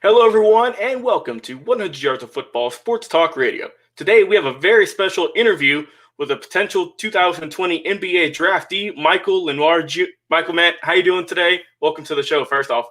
Hello, everyone, and welcome to 100 Yards of Football Sports Talk Radio. Today, we have a very special interview with a potential 2020 NBA draftee, Micheal Lenoir. Michael, man, how you doing today? Welcome to the show, first off.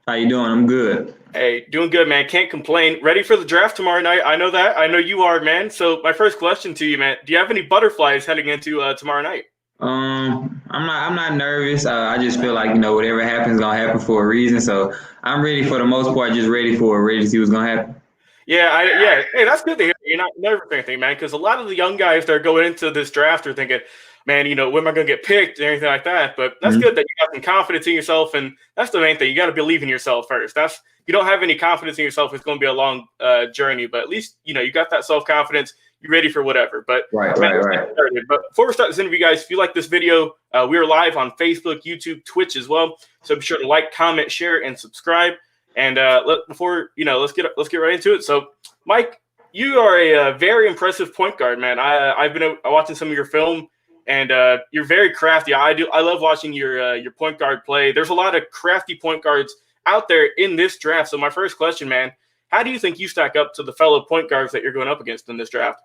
How you doing? I'm good. Hey, doing good, man. Can't complain. Ready for the draft tomorrow night? I know that. I know you are, man. So my first question to you, man, do you have any butterflies heading into tomorrow night? I'm not nervous. I just feel like, whatever happens is gonna happen for a reason. So I'm ready for the most part, just ready to see what's gonna happen. Yeah. Hey, that's good to hear. You're not nervous or anything, man, because a lot of the young guys that are going into this draft are thinking, man, when am I going to get picked and anything like that? But that's good that you got some confidence in yourself, and that's the main thing. You got to believe in yourself first. You don't have any confidence in yourself, it's going to be a long journey. But at least, you got that self-confidence. You're ready for whatever. But right. But before we start this interview, guys, if you like this video, we are live on Facebook, YouTube, Twitch as well. So be sure to like, comment, share, and subscribe. And let's get right into it. So, Mike, you are a very impressive point guard, man. I've been watching some of your film, and you're very crafty. I love watching your point guard play. There's a lot of crafty point guards out there in this draft. So my first question, man, how do you think you stack up to the fellow point guards that you're going up against in this draft?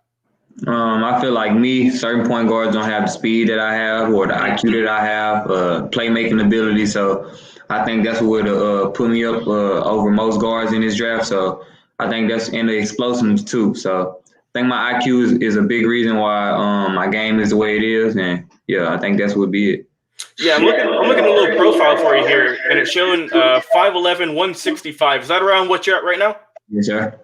I feel like certain point guards don't have the speed that I have or the IQ that I have, playmaking ability. So I think that's what would put me up over most guards in this draft. So I think that's in the explosiveness too. So I think my IQ is a big reason why my game is the way it is. And yeah, I think that's what would be it. Yeah, I'm looking at a little profile for you here, and it's showing 5'11", 165. Is that around what you're at right now? Yes, sir.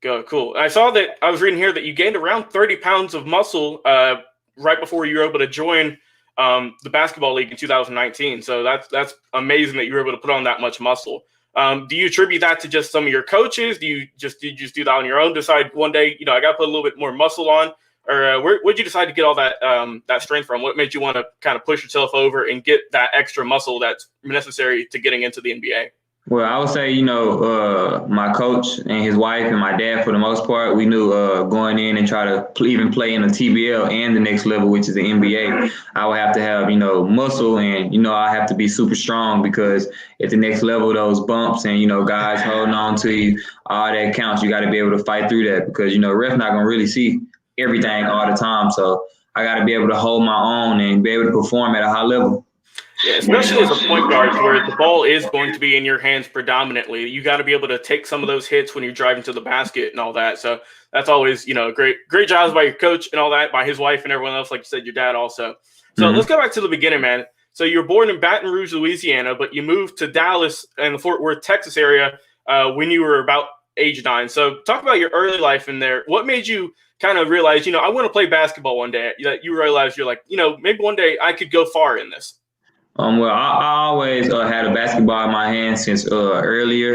Go, cool. I saw that I was reading here that you gained around 30 pounds of muscle right before you were able to join the basketball league in 2019. So that's amazing that you were able to put on that much muscle. Do you attribute that to just some of your coaches? Did you just do that on your own? Decide one day, I got to put a little bit more muscle on, or where'd you decide to get all that strength from? What made you want to kind of push yourself over and get that extra muscle that's necessary to getting into the NBA? Well, I would say, my coach and his wife and my dad, for the most part, we knew going in and try to even play in the TBL and the next level, which is the NBA, I would have to have, muscle and, I have to be super strong because at the next level, those bumps and, guys holding on to you, all that counts. You got to be able to fight through that because, ref not going to really see everything all the time. So I got to be able to hold my own and be able to perform at a high level. Yeah, especially as a point guard where the ball is going to be in your hands predominantly. You got to be able to take some of those hits when you're driving to the basket and all that. So that's always, great jobs by your coach and all that, by his wife and everyone else, like you said, your dad also. So let's go back to the beginning, man. So you were born in Baton Rouge, Louisiana, but you moved to Dallas and the Fort Worth, Texas area when you were about age 9. So talk about your early life in there. What made you kind of realize, I want to play basketball one day? That you realize you're like, maybe one day I could go far in this. Well, I always had a basketball in my hand since earlier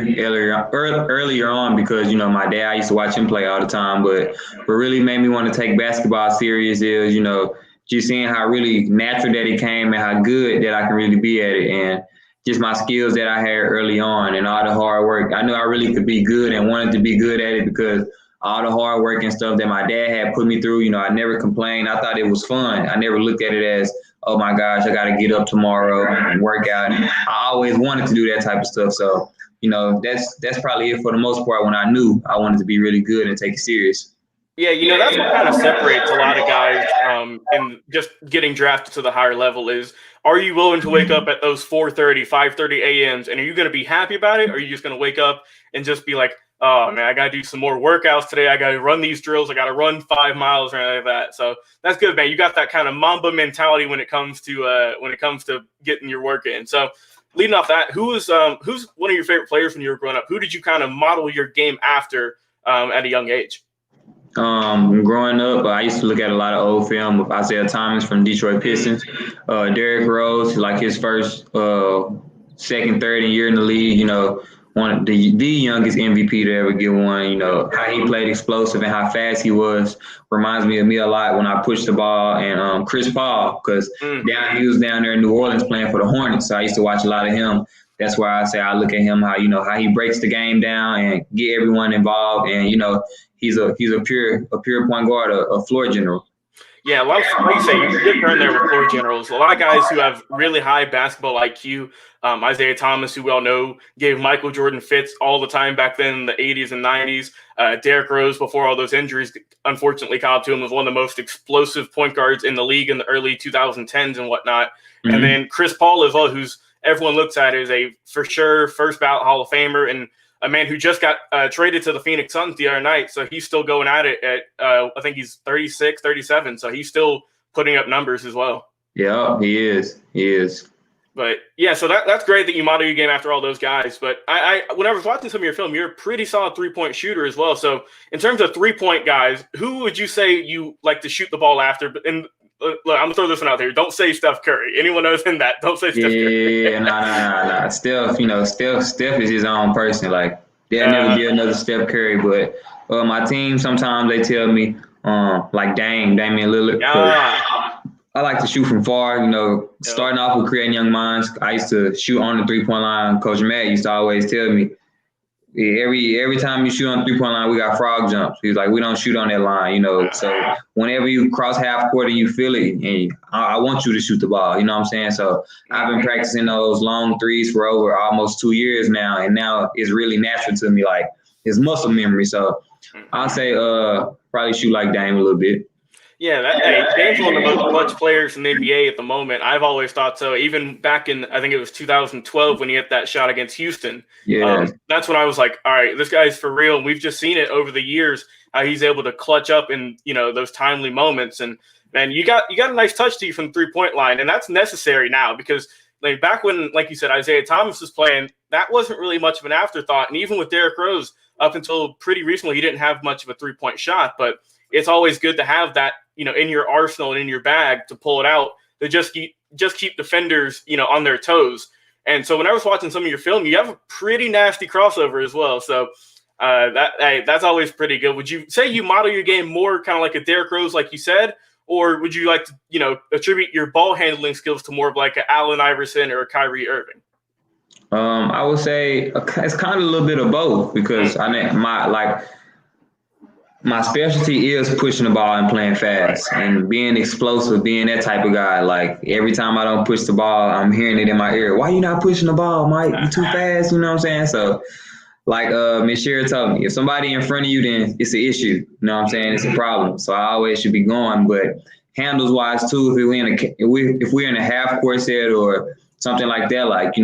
on because, my dad, I used to watch him play all the time. But what really made me want to take basketball serious is, just seeing how really natural that it came and how good that I can really be at it. And just my skills that I had early on and all the hard work. I knew I really could be good and wanted to be good at it because all the hard work and stuff that my dad had put me through, I never complained. I thought it was fun. I never looked at it as, oh my gosh, I got to get up tomorrow and work out. And I always wanted to do that type of stuff. So, that's probably it for the most part when I knew I wanted to be really good and take it serious. Yeah, that's what kind of separates a lot of guys in just getting drafted to the higher level is, are you willing to wake up at those 4:30, 5:30 a.m.s, and are you going to be happy about it? Or are you just going to wake up and just be like, oh, man, I got to do some more workouts today. I got to run these drills. I got to run 5 miles or anything like that. So that's good, man. You got that kind of Mamba mentality when it comes to getting your work in. So leading off that, who's one of your favorite players when you were growing up? Who did you kind of model your game after at a young age? Growing up, I used to look at a lot of old film of Isaiah Thomas from Detroit Pistons, Derrick Rose, like his first, second, third year in the league, one of the youngest MVP to ever get one. How he played explosive and how fast he was reminds me of me a lot when I pushed the ball. And Chris Paul, because he was down there in New Orleans playing for the Hornets, so I used to watch a lot of him. That's why I say I look at him how he breaks the game down and get everyone involved. And he's a pure point guard, a floor general. Yeah, a lot of, like you say, you good turn there with floor generals. A lot of guys who have really high basketball IQ. Isaiah Thomas, who we all know, gave Michael Jordan fits all the time back then in the 80s and 90s. Derrick Rose, before all those injuries unfortunately caught to him, was one of the most explosive point guards in the league in the early 2010s and whatnot. Mm-hmm. And then Chris Paul as well, who's everyone looks at as a for sure first ballot Hall of Famer and a man who just got traded to the Phoenix Suns the other night. So he's still going at it at, I think he's 36, 37. So he's still putting up numbers as well. Yeah, he is. He is. But yeah, so that's great that you model your game after all those guys. But I when I was watching some of your film, you're a pretty solid 3-point shooter as well. So in terms of 3-point guys, who would you say you like to shoot the ball after? And look, I'm gonna throw this one out there. Don't say Steph Curry. Anyone knows in that? Don't say Steph Curry. Yeah, nah. Steph is his own person. Like there'll never be another Steph Curry. But my team sometimes they tell me like Damian Lillard. I like to shoot from far, starting off with creating young minds. I used to shoot on the 3-point line. Coach Matt used to always tell me, every time you shoot on the 3-point line, we got frog jumps. He's like, we don't shoot on that line, So whenever you cross half court and you feel it, and I want you to shoot the ball, you know what I'm saying? So I've been practicing those long threes for over almost 2 years now, and now it's really natural to me, like it's muscle memory. So I'll say probably shoot like Dame a little bit. Yeah, Dame's one of the most clutch players in the NBA at the moment. I've always thought so. Even back in, I think it was 2012 when he hit that shot against Houston. Yeah, that's when I was like, all right, this guy's for real. And we've just seen it over the years how he's able to clutch up in those timely moments. And man, you got a nice touch to you from the 3-point line, and that's necessary now because like back when, like you said, Isaiah Thomas was playing, that wasn't really much of an afterthought. And even with Derrick Rose, up until pretty recently, he didn't have much of a 3-point shot, but it's always good to have that, in your arsenal and in your bag to pull it out to just keep defenders, on their toes. And so when I was watching some of your film, you have a pretty nasty crossover as well. So that's always pretty good. Would you say you model your game more kind of like a Derrick Rose, like you said, or would you like to, attribute your ball handling skills to more of like an Allen Iverson or a Kyrie Irving? I would say it's kind of a little bit of both because my specialty is pushing the ball and playing fast and being explosive, being that type of guy. Like every time I don't push the ball, I'm hearing it in my ear. Why you not pushing the ball, Mike? You too fast, you know what I'm saying? So like Micheal told me, if somebody in front of you, then it's an issue. You know what I'm saying? It's a problem. So I always should be going. But handles wise too, if we're in a half court set or something like that, like,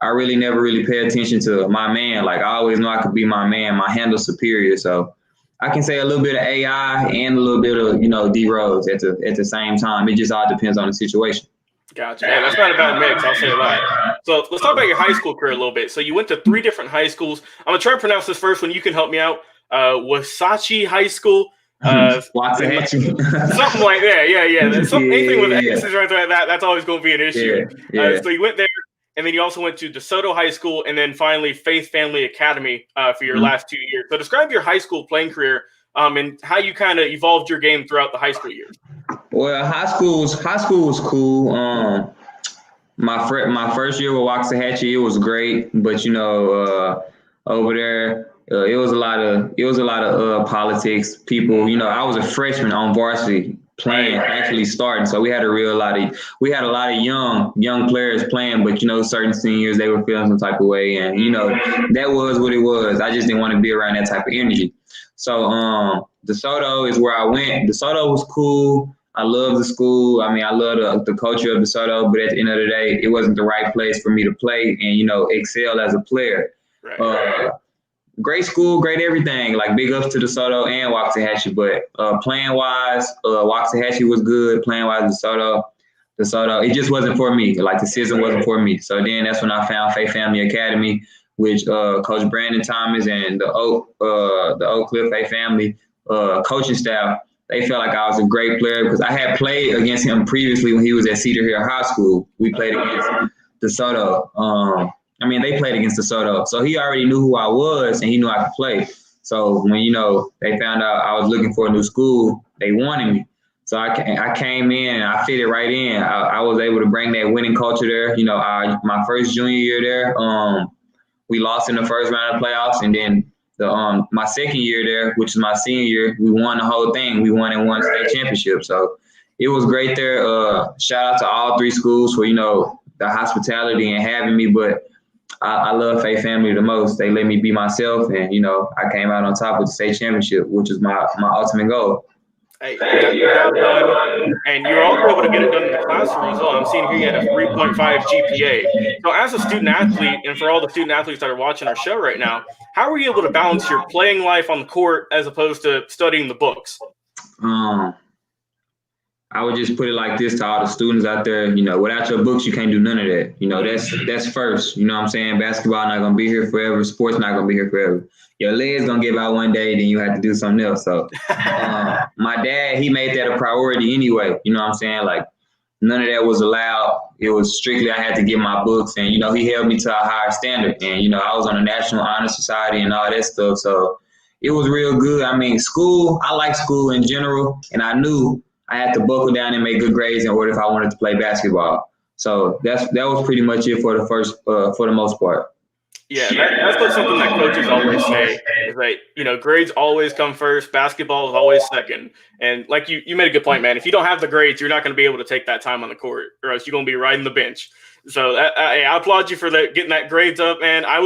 I really never really pay attention to my man. Like I always know I could be my man, my handle superior. So I can say a little bit of AI and a little bit of, D Rose at the same time. It just all depends on the situation. Gotcha. Yeah, that's not a bad mix. I'll say that. So let's talk about your high school career a little bit. So you went to 3 different high schools. I'm going to try to pronounce this first one. You can help me out. Wasatch High School. Something like that. Yeah. Anything with X's right there, that's always going to be an issue. Yeah. So you went there. And then you also went to DeSoto High School and then finally Faith Family Academy for your last 2 years. So describe your high school playing career and how you kind of evolved your game throughout the high school years. Well, high school was cool. My first year with Waxahachie, it was great, but over there it was a lot of politics. People, I was a freshman on varsity playing, actually starting. So we had a lot of young players playing, but certain seniors, they were feeling some type of way, and that was what it was. I just didn't want to be around that type of energy. So DeSoto is where I went. DeSoto was cool. I love the school. I mean, I love the culture of DeSoto, but at the end of the day, it wasn't the right place for me to play and excel as a player. Right. Great school, great everything. Like big ups to DeSoto and Waxahachie, but playing wise, Waxahachie was good. Playing wise, DeSoto, it just wasn't for me. Like the season wasn't for me. So then that's when I found Faith Family Academy, which Coach Brandon Thomas and the Oak Cliff Faith Family coaching staff. They felt like I was a great player because I had played against him previously when he was at Cedar Hill High School. We played against DeSoto. They played against DeSoto. So he already knew who I was and he knew I could play. So when, they found out I was looking for a new school, they wanted me. So I came in and I fitted right in. I was able to bring that winning culture there. My first junior year there, we lost in the first round of playoffs. And then my second year there, which is my senior year, we won the whole thing. We won and won state championship. So it was great there. Shout out to all three schools for, the hospitality and having me. But I love Faith Family the most. They let me be myself, and I came out on top with the state championship, which is my ultimate goal. Hey, you got the job done, and you were also able to get it done in the classroom as well. I'm seeing here you had a 3.5 GPA. So as a student athlete, and for all the student athletes that are watching our show right now, how were you able to balance your playing life on the court as opposed to studying the books? I would just put it like this to all the students out there, without your books, you can't do none of that. That's first. You know what I'm saying? Basketball not going to be here forever. Sports not going to be here forever. Your leg's going to give out one day, then you have to do something else. So my dad, he made that a priority anyway. You know what I'm saying? Like, none of that was allowed. It was strictly I had to get my books. And, he held me to a higher standard. And, I was on the National Honor Society and all that stuff. So it was real good. I mean, school, I like school in general. And I knew I had to buckle down and make good grades in order if I wanted to play basketball. So that was pretty much it for the most part. Yeah, that's something that coaches always say is that, grades always come first. Basketball is always second. And like you made a good point, man. If you don't have the grades, you're not going to be able to take that time on the court, or else you're going to be riding the bench. So I applaud you for getting that grades up, man. I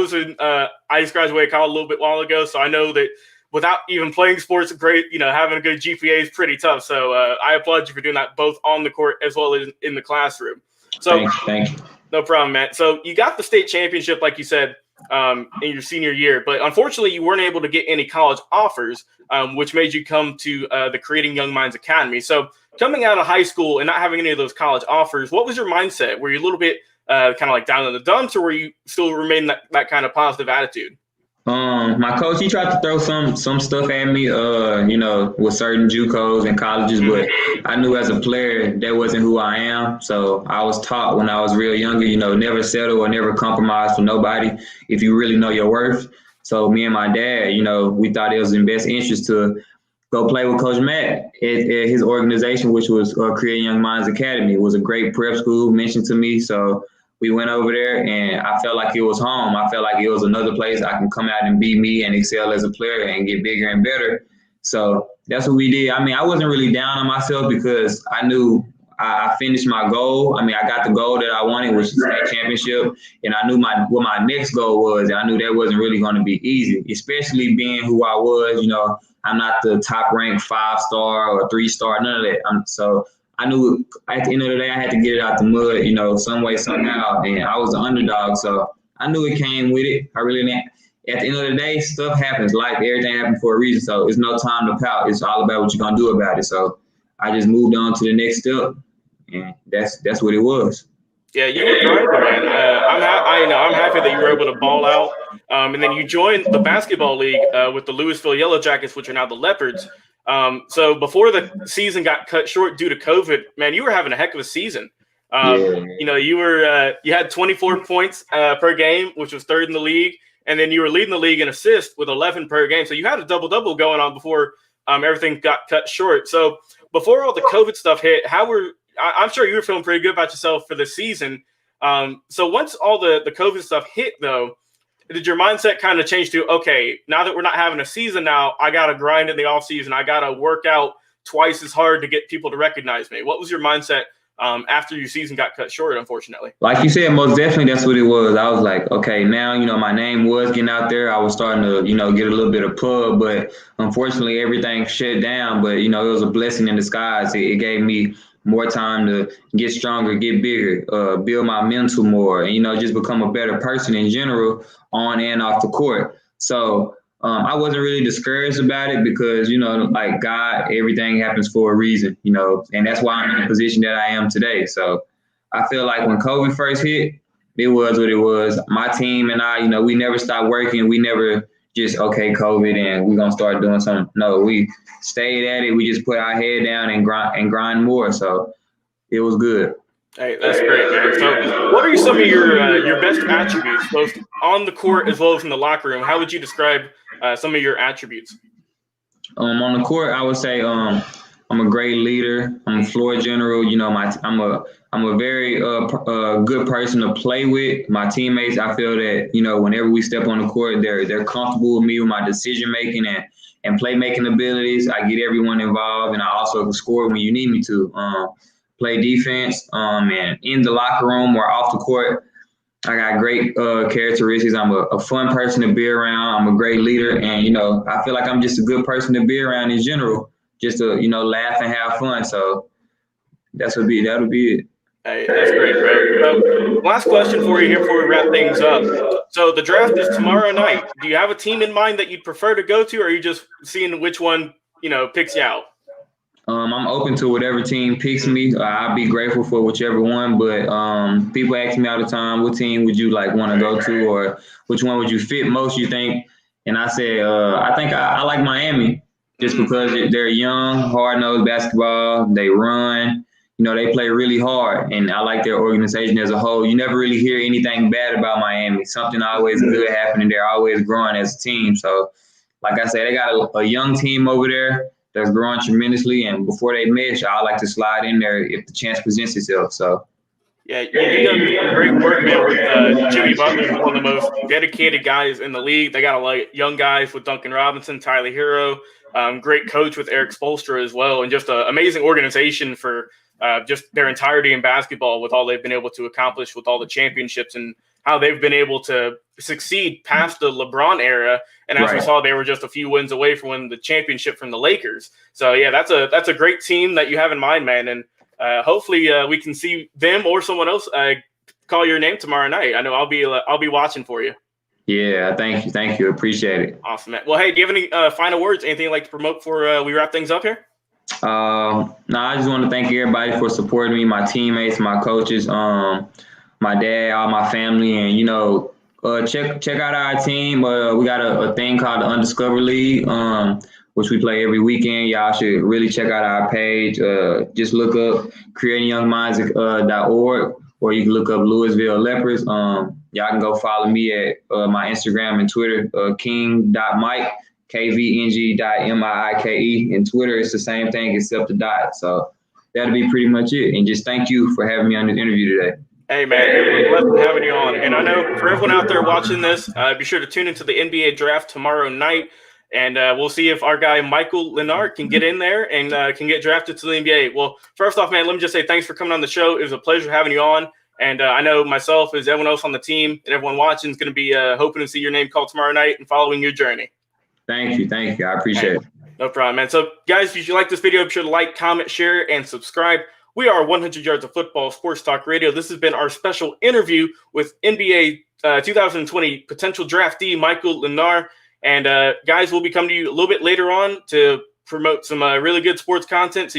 just graduated college a little bit while ago, so I know that without even playing sports, having a good GPA is pretty tough. So I applaud you for doing that both on the court as well as in the classroom. So thank you. No problem, Matt. So you got the state championship, like you said, in your senior year, but unfortunately you weren't able to get any college offers, which made you come to the Creating Young Minds Academy. So coming out of high school and not having any of those college offers, what was your mindset? Were you a little bit kind of like down in the dumps, or were you still remain that kind of positive attitude? My coach, he tried to throw some stuff at me, with certain JUCOs and colleges, but I knew as a player that wasn't who I am. So I was taught when I was real younger, never settle or never compromise for nobody if you really know your worth. So me and my dad, we thought it was in best interest to go play with Coach Matt at his organization, which was Creating Young Minds Academy. It was a great prep school mentioned to me. So we went over there, and I felt like it was home. I felt like it was another place I can come out and be me and excel as a player and get bigger and better. So that's what we did. I mean, I wasn't really down on myself because I knew I finished my goal. I mean, I got the goal that I wanted, which is the state championship, and I knew what my next goal was. I knew that wasn't really going to be easy, especially being who I was. I'm not the top-ranked 5-star or 3-star, none of that. So I knew at the end of the day I had to get it out the mud, some way, somehow. And I was the underdog, so I knew it came with it. I really didn't. At the end of the day, stuff happens. Life, everything happens for a reason. So it's no time to pout. It's all about what you're gonna do about it. So I just moved on to the next step, and that's what it was. Yeah, you were driving, man. I'm happy that you were able to ball out. And then you joined the basketball league with the Louisville Yellow Jackets, which are now the Leopards. So before the season got cut short due to COVID, man, you were having a heck of a season. You had 24 points per game, which was third in the league, and then you were leading the league in assists with 11 per game. So you had a double-double going on before everything got cut short. So before all the COVID stuff hit, I'm sure you were feeling pretty good about yourself for the season. So once all the COVID stuff hit, though, did your mindset kind of change to, okay, now that we're not having a season now, I got to grind in the off season. I got to work out twice as hard to get people to recognize me. What was your mindset after your season got cut short, unfortunately? Like you said, most definitely that's what it was. I was like, okay, now, my name was getting out there. I was starting to, get a little bit of pub, but unfortunately everything shut down. But, it was a blessing in disguise. It gave me more time to get stronger, get bigger, build my mental more, and, just become a better person in general on and off the court. So I wasn't really discouraged about it because, like God, everything happens for a reason, and that's why I'm in the position that I am today. So I feel like when COVID first hit, it was what it was. My team and I, we never stopped working. We never just, okay, COVID, and we're going to start doing something. No, we stayed at it. We just put our head down and grind more. So it was good. Hey, that's great, man. So what are some of your best attributes, both on the court as well as in the locker room? How would you describe some of your attributes? On the court, I would say I'm a great leader. I'm a floor general. I'm a very good person to play with. My teammates, I feel that, whenever we step on the court, they're comfortable with me with my decision making, and and playmaking abilities. I get everyone involved, and I also can score when you need me to. Play defense, and in the locker room or off the court, I got great characteristics. I'm a fun person to be around. I'm a great leader, and I feel like I'm just a good person to be around in general. Just to laugh and have fun. So that'll be it. Hey, that's great, bro. So, last question for you here before we wrap things up. So the draft is tomorrow night. Do you have a team in mind that you'd prefer to go to, or are you just seeing which one picks you out? I'm open to whatever team picks me. I'll be grateful for whichever one. But people ask me all the time, what team would you want to go to, or which one would you fit most, you think? And I say, I think I like Miami just because they're young, hard-nosed basketball. They run. They play really hard, and I like their organization as a whole. You never really hear anything bad about Miami. Something always good happening. They're always growing as a team. So, like I said, they got a young team over there that's growing tremendously, and before they mesh, I like to slide in there if the chance presents itself. So, yeah, you done some great work, man, with Jimmy Butler, one of the most dedicated guys in the league. They got a lot of young guys with Duncan Robinson, Tyler Hero, great coach with Eric Spoelstra as well, and just an amazing organization for just their entirety in basketball with all they've been able to accomplish with all the championships and how they've been able to succeed past the LeBron era. And as we saw, they were just a few wins away from winning the championship from the Lakers. So, yeah, that's a great team that you have in mind, man. And hopefully we can see them or someone else call your name tomorrow night. I know I'll be watching for you. Yeah, thank you. Appreciate it. Awesome, man. Well, hey, do you have any final words? Anything you'd like to promote before we wrap things up here? No, I just want to thank everybody for supporting me, my teammates, my coaches, my dad, all my family, and check out our team. We got a thing called the Undiscovered League, which we play every weekend. Y'all should really check out our page. Just look up creatingyoungminds.org, or you can look up Louisville Leopards. Y'all can go follow me at my Instagram and Twitter, king.mike, kvng.miike. And Twitter, it's the same thing except the dot. So that'll be pretty much it. And just thank you for having me on this interview today. Hey, man, it was a blessing having you on. And I know for everyone out there watching this, be sure to tune into the NBA draft tomorrow night. And we'll see if our guy Micheal Lenoir can get in there and can get drafted to the NBA. Well, first off, man, let me just say thanks for coming on the show. It was a pleasure having you on. And I know myself, as everyone else on the team, and everyone watching is going to be hoping to see your name called tomorrow night and following your journey. Thank you. I appreciate it. No problem, man. So, guys, if you like this video, be sure to like, comment, share, and subscribe. We are 100 Yards of Football Sports Talk Radio. This has been our special interview with NBA 2020 potential draftee Micheal Lenoir. And, guys, we'll be coming to you a little bit later on to promote some really good sports content. So